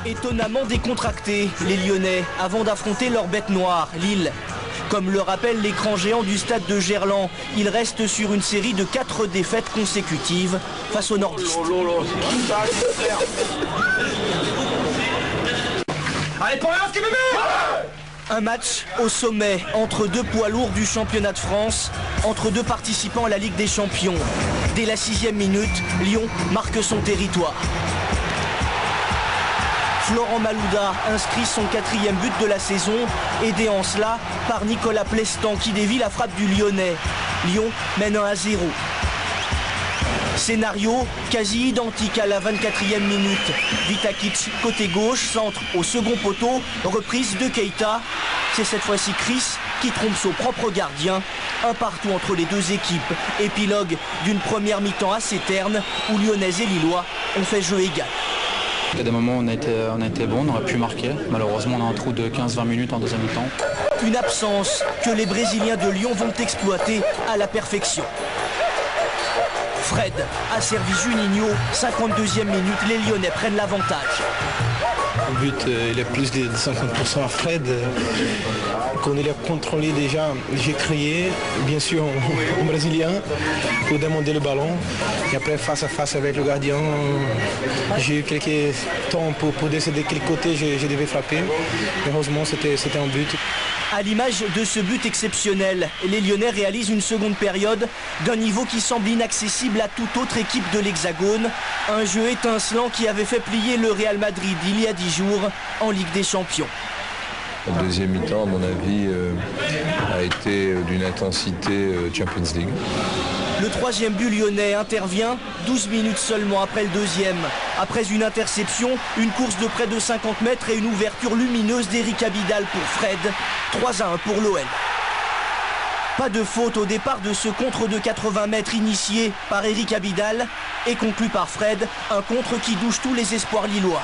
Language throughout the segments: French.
Étonnamment décontractés, les Lyonnais, avant d'affronter leur bête noire, Lille. Comme le rappelle l'écran géant du stade de Gerland, ils restent sur une série de 4 défaites consécutives face aux nordistes. Allez, pour rien, Un match au sommet entre deux poids lourds du championnat de France, entre deux participants à la Ligue des Champions. Dès la 6e minute, Lyon marque son territoire. Florent Malouda inscrit son 4e but de la saison, aidé en cela par Nicolas Plestan qui dévie la frappe du Lyonnais. Lyon mène 1-0. Scénario quasi identique à la 24e minute. Vitakic côté gauche, centre au second poteau, reprise de Keita. C'est cette fois-ci Chris qui trompe son propre gardien. Un partout entre les deux équipes. Épilogue d'une première mi-temps assez terne où Lyonnais et Lillois ont fait jeu égal. Il y a des moments où on a été bon, on aurait pu marquer. Malheureusement, on a un trou de 15-20 minutes en deuxième mi-temps. Une absence que les Brésiliens de Lyon vont exploiter à la perfection. Fred a servi Juninho, 52e minute, les Lyonnais prennent l'avantage. Le but, il est plus de 50% à Fred. Quand il a contrôlé déjà, j'ai crié, bien sûr en brésilien, pour demander le ballon. Et après, face à face avec le gardien, j'ai eu quelques temps pour décider quel côté je devais frapper. Heureusement, c'était un but. À l'image de ce but exceptionnel, les Lyonnais réalisent une seconde période d'un niveau qui semble inaccessible à toute autre équipe de l'Hexagone. Un jeu étincelant qui avait fait plier le Real Madrid il y a 10 jours en Ligue des Champions. La deuxième mi-temps, à mon avis, a été d'une intensité Champions League. Le 3e but lyonnais intervient 12 minutes seulement après le 2e. Après une interception, une course de près de 50 mètres et une ouverture lumineuse d'Eric Abidal pour Fred. 3-1 pour l'OL. Pas de faute au départ de ce contre de 80 mètres initié par Eric Abidal et conclu par Fred. Un contre qui douche tous les espoirs lillois.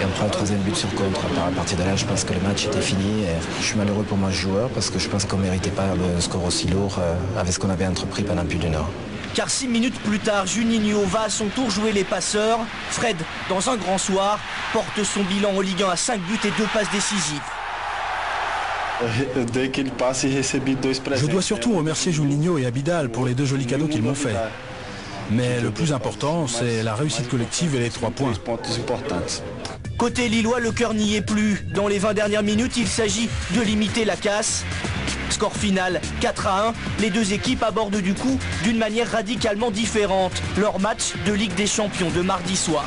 Et on prend le 3e but sur contre. À partir de là, je pense que le match était fini. Et je suis malheureux pour moi, joueur, parce que je pense qu'on ne méritait pas le score aussi lourd avec ce qu'on avait entrepris pendant plus d'une heure. Car 6 minutes plus tard, Juninho va à son tour jouer les passeurs. Fred, dans un grand soir, porte son bilan en Ligue 1 à 5 buts et 2 passes décisives. Je dois surtout remercier Juninho et Abidal pour les 2 jolis cadeaux qu'ils m'ont faits. Mais le plus important, c'est la réussite collective et les 3 points. Côté lillois, le cœur n'y est plus. Dans les 20 dernières minutes, il s'agit de limiter la casse. Score final 4-1. Les deux équipes abordent du coup d'une manière radicalement différente leur match de Ligue des Champions de mardi soir.